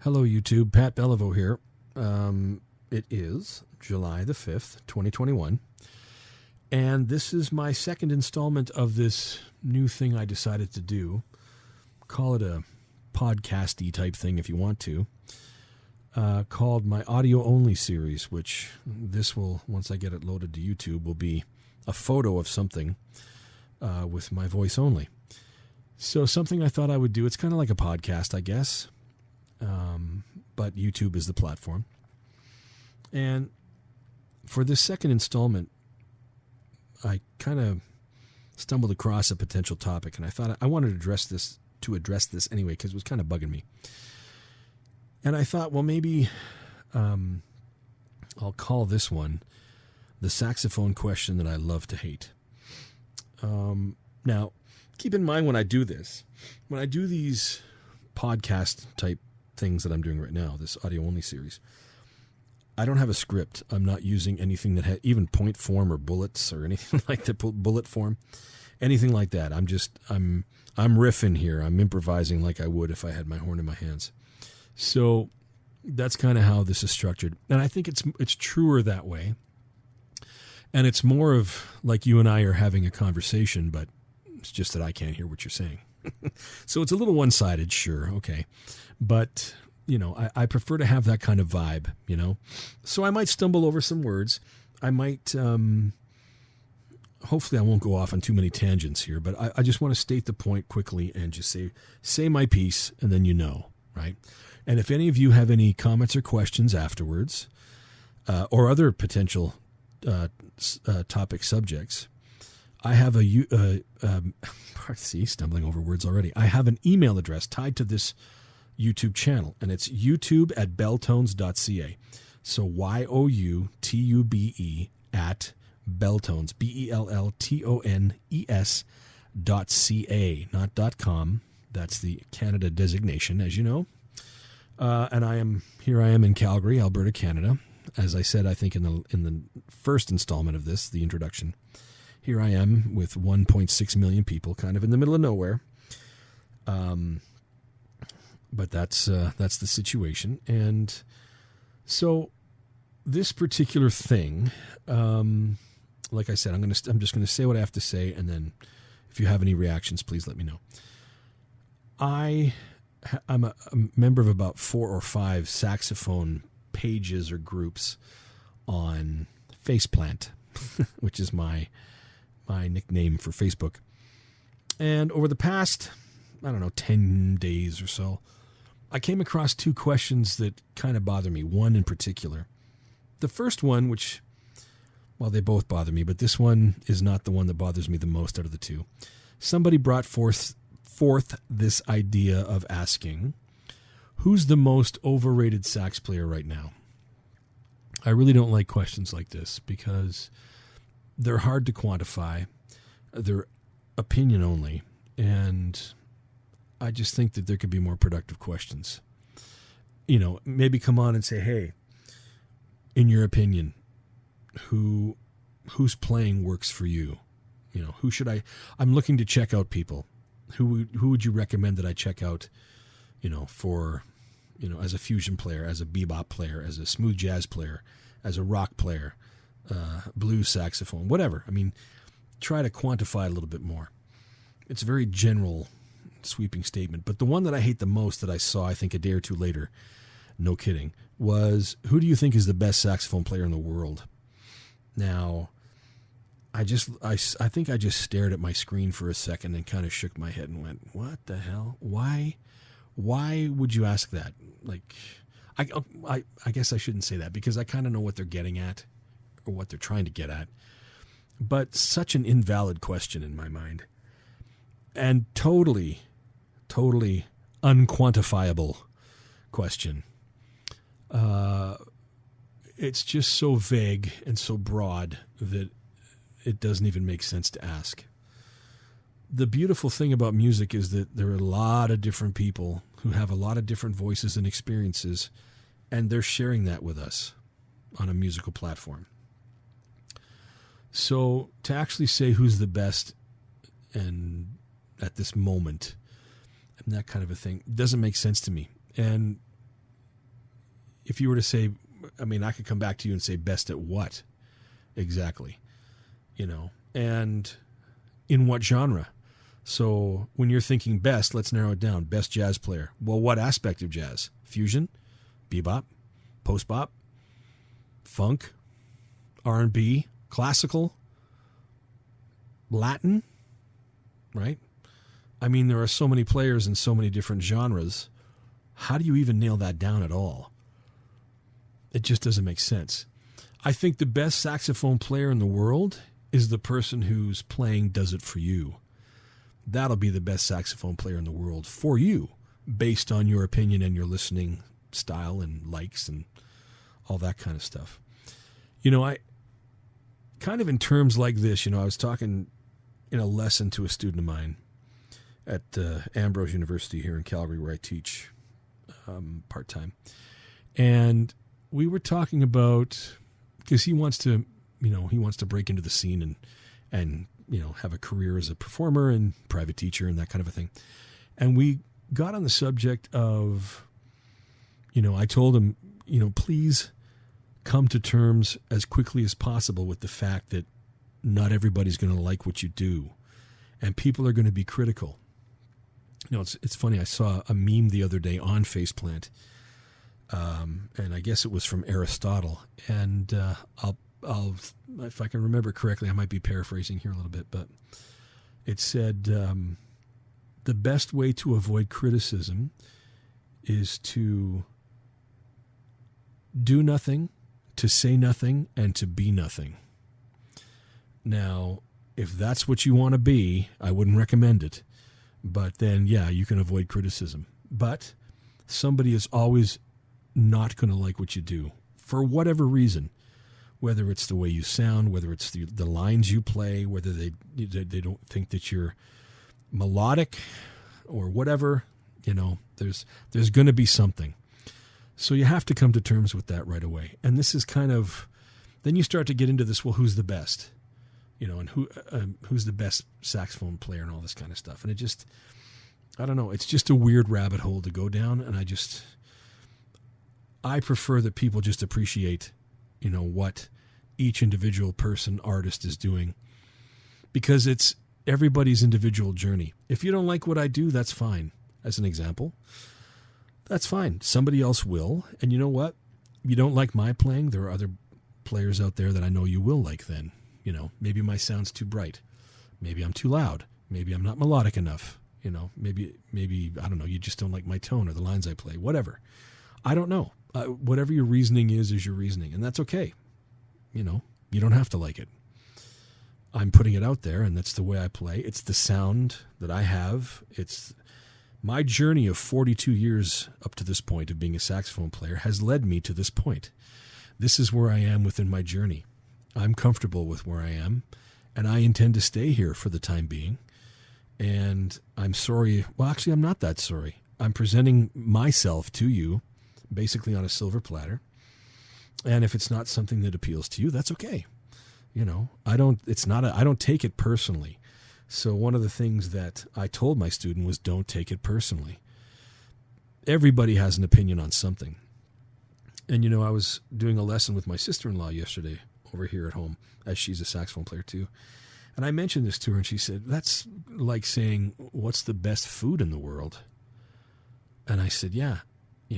Hello, YouTube. Pat Belliveau here. It is July the 5th, 2021. And this is my second installment of this new thing I decided to do. Call it a podcasty type thing if you want to. Called my audio only series, which this will, once I get it loaded to YouTube, will be a photo of something with my voice only. So something I thought I would do. It's kind of like a podcast, I guess. But YouTube is the platform. And for this second installment, I kind of stumbled across a potential topic, and I thought I wanted to address this anyway because it was kind of bugging me. And I thought, well, maybe I'll call this one the saxophone question that I love to hate. Now, keep in mind when I do these podcast type things that I'm doing right now, this audio only series, I don't have a script. I'm not using anything that had even point form or bullets or anything like that, bullet form, anything like that. I'm riffing here. I'm improvising like I would if I had my horn in my hands. So that's kind of how this is structured. And I think it's truer that way. And it's more of like you and I are having a conversation, but it's just that I can't hear what you're saying. So it's a little one-sided, sure, okay. But, you know, I prefer to have that kind of vibe, you know. So I might stumble over some words. I might, hopefully I won't go off on too many tangents here, but I just want to state the point quickly and just say my piece, and then you know, right? And if any of you have any comments or questions afterwards, or other potential topic subjects, I have stumbling over words already. I have an email address tied to this YouTube channel, and it's youtube@belltones.ca. So YOUTUBE at Belltones, BELLTONES.ca, not .com. That's the Canada designation, as you know. And I am in Calgary, Alberta, Canada. As I said, I think in the first installment of this, the introduction. Here I am with 1.6 million people, kind of in the middle of nowhere. But that's the situation. And so this particular thing, like I said, I'm just going to say what I have to say, and then if you have any reactions, please let me know. I'm a member of about 4 or 5 saxophone pages or groups on Faceplant, which is my nickname for Facebook. And over the past, 10 days or so, I came across 2 questions that kind of bother me, one in particular. The first one, which, well, they both bother me, but this one is not the one that bothers me the most out of the 2. Somebody brought forth this idea of asking, who's the most overrated sax player right now? I really don't like questions like this because they're hard to quantify. They're opinion only. And I just think that there could be more productive questions. You know, maybe come on and say, hey, in your opinion, whose playing works for you? You know, I'm looking to check out people. Who would you recommend that I check out, as a fusion player, as a bebop player, as a smooth jazz player, as a rock player, blues saxophone, whatever. I mean, try to quantify a little bit more. It's a very general, sweeping statement. But the one that I hate the most that I saw, I think, a day or 2 later, no kidding, was, who do you think is the best saxophone player in the world? Now, I think I just stared at my screen for a second and kind of shook my head and went, what the hell? Why would you ask that? Like, I guess I shouldn't say that because I kind of know what they're getting at or what they're trying to get at. But such an invalid question in my mind. And totally unquantifiable question. It's just so vague and so broad that it doesn't even make sense to ask. The beautiful thing about music is that there are a lot of different people who have a lot of different voices and experiences, and they're sharing that with us on a musical platform. So to actually say who's the best and at this moment and that kind of a thing doesn't make sense to me. And if you were to say, I mean, I could come back to you and say best at what exactly, and in what genre. So when you're thinking best, let's narrow it down. Best jazz player. Well, what aspect of jazz? Fusion, bebop, post-bop, funk, R&B, classical, Latin, right? I mean, there are so many players in so many different genres. How do you even nail that down at all? It just doesn't make sense. I think the best saxophone player in the world is the person whose playing does it for you. That'll be the best saxophone player in the world for you, based on your opinion and your listening style and likes and all that kind of stuff. I kind of in terms like this, I was talking in a lesson to a student of mine at Ambrose University here in Calgary, where I teach part-time. And we were talking about, because he wants to break into the scene and have a career as a performer and private teacher and that kind of a thing. And we got on the subject of, I told him, please come to terms as quickly as possible with the fact that not everybody's going to like what you do, and people are going to be critical. It's funny. I saw a meme the other day on Faceplant, and I guess it was from Aristotle. And I'll if I can remember correctly, I might be paraphrasing here a little bit, but it said the best way to avoid criticism is to do nothing, to say nothing, and to be nothing. Now, if that's what you want to be, I wouldn't recommend it. But then, yeah, you can avoid criticism. But somebody is always not going to like what you do for whatever reason, whether it's the way you sound, whether it's the lines you play, whether they don't think that you're melodic or whatever. There's going to be something. So you have to come to terms with that right away. And this is kind of, then you start to get into this, well, who's the best? And who's the best saxophone player and all this kind of stuff. And it just, I don't know, it's just a weird rabbit hole to go down. And I prefer that people just appreciate, what each individual person, artist is doing, because it's everybody's individual journey. If you don't like what I do, that's fine. As an example, that's fine. Somebody else will. And you know what? You don't like my playing, there are other players out there that I know you will like then. Maybe my sound's too bright. Maybe I'm too loud. Maybe I'm not melodic enough. Maybe, I don't know, you just don't like my tone or the lines I play, whatever. I don't know. Whatever your reasoning is your reasoning, and that's okay. You don't have to like it. I'm putting it out there, and that's the way I play. It's the sound that I have. It's my journey of 42 years up to this point of being a saxophone player has led me to this point. This is where I am within my journey. I'm comfortable with where I am, and I intend to stay here for the time being. And I'm sorry. Well, actually, I'm not that sorry. I'm presenting myself to you basically on a silver platter. And if it's not something that appeals to you, that's okay. I don't take it personally. So one of the things that I told my student was, don't take it personally. Everybody has an opinion on something. And, I was doing a lesson with my sister-in-law yesterday over here at home, as she's a saxophone player too. And I mentioned this to her, and she said, that's like saying, what's the best food in the world? And I said, yeah.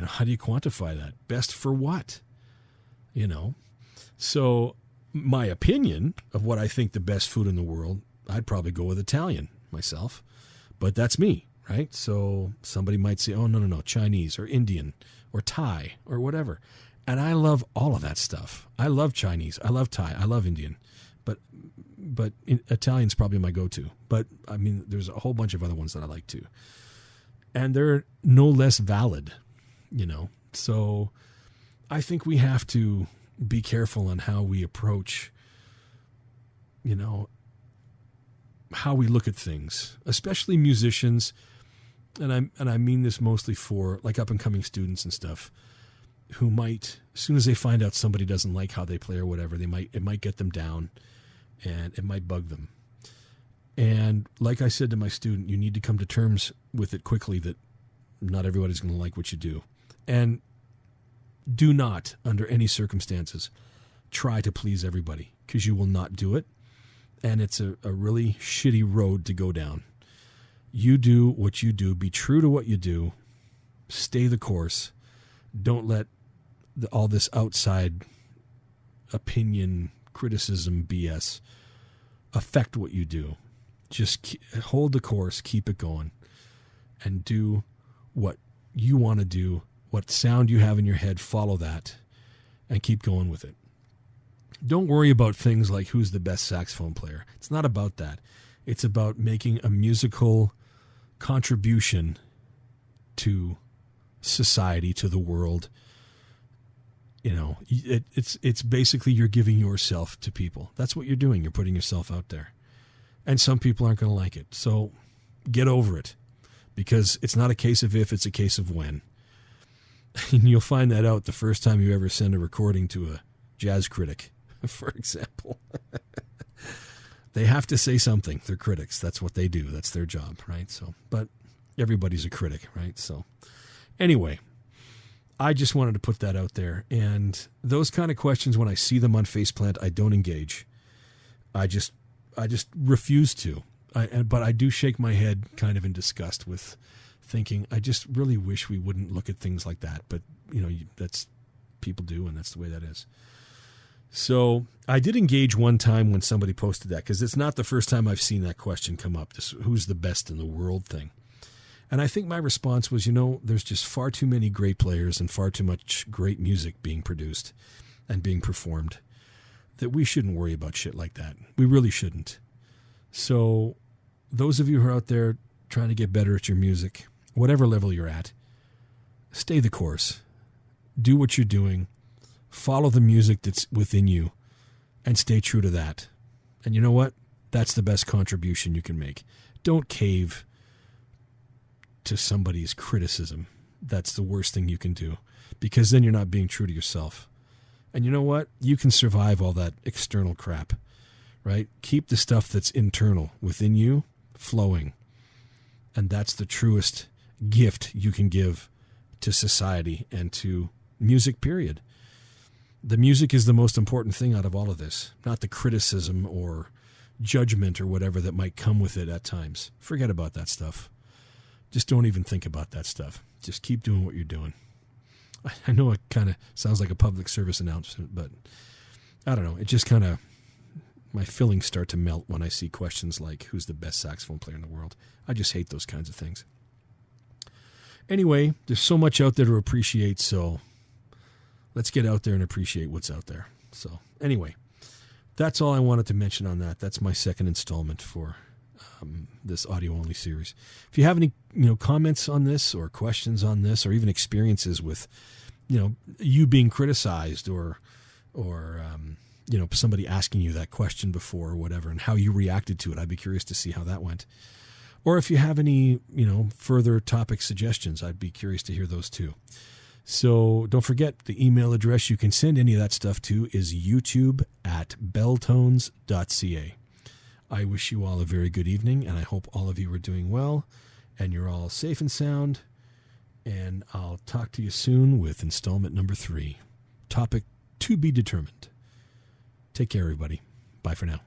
How do you quantify that? Best for what? So my opinion of what I think the best food in the world, I'd probably go with Italian myself, but that's me, right? So somebody might say, oh, no, Chinese or Indian or Thai or whatever. And I love all of that stuff. I love Chinese. I love Thai. I love Indian. But Italian's probably my go-to. But, I mean, there's a whole bunch of other ones that I like too. And they're no less valid, So I think we have to be careful on how we approach, how we look at things, especially musicians. And I mean this mostly for like up and coming students and stuff, who might, as soon as they find out somebody doesn't like how they play or whatever, it might get them down, and it might bug them. And like I said to my student, you need to come to terms with it quickly that not everybody's going to like what you do. And Do not, under any circumstances, try to please everybody, because you will not do it. And it's a really shitty road to go down. You do what you do. Be true to what you do. Stay the course. Don't let all this outside opinion, criticism, BS affect what you do. Just hold the course, keep it going, and do what you want to do, what sound you have in your head, follow that, and keep going with it. Don't worry about things like who's the best saxophone player. It's not about that. It's about making a musical contribution to society, to the world. You know, it's basically you're giving yourself to people. That's what you're doing. You're putting yourself out there. And some people aren't going to like it. So get over it, because it's not a case of if, it's a case of when. And you'll find that out the first time you ever send a recording to a jazz critic, for example. They have to say something. They're critics. That's what they do. That's their job, right? So, but everybody's a critic, right? So anyway, I just wanted to put that out there. And those kind of questions, when I see them on Faceplant, I don't engage. I just refuse to. But I do shake my head kind of in disgust with thinking, I just really wish we wouldn't look at things like that. But, you know, that's people do, and that's the way that is. So I did engage one time when somebody posted that, because it's not the first time I've seen that question come up, this who's the best in the world thing. And I think my response was, you know, there's just far too many great players and far too much great music being produced and being performed that we shouldn't worry about shit like that. We really shouldn't. So those of you who are out there trying to get better at your music, whatever level you're at, stay the course. Do what you're doing. Follow the music that's within you and stay true to that. And you know what? That's the best contribution you can make. Don't cave to somebody's criticism. That's the worst thing you can do, because then you're not being true to yourself. And you know what? You can survive all that external crap, right? Keep the stuff that's internal within you flowing. And that's the truest gift you can give to society and to music, period. The music is the most important thing out of all of this, not the criticism or judgment or whatever that might come with it at times. Forget about that stuff. Just don't even think about that stuff. Just keep doing what you're doing. I know it kind of sounds like a public service announcement, but I don't know. It just kind of, my feelings start to melt when I see questions like, who's the best saxophone player in the world? I just hate those kinds of things. Anyway, there's so much out there to appreciate, so let's get out there and appreciate what's out there. So anyway, that's all I wanted to mention on that. That's my second installment for this audio-only series. If you have any, comments on this or questions on this, or even experiences with, you being criticized or somebody asking you that question before or whatever, and how you reacted to it, I'd be curious to see how that went. Or if you have any, further topic suggestions, I'd be curious to hear those too. So don't forget, the email address you can send any of that stuff to is youtube@belltones.ca. I wish you all a very good evening, and I hope all of you are doing well, and you're all safe and sound, and I'll talk to you soon with installment number 3. Topic to be determined. Take care, everybody. Bye for now.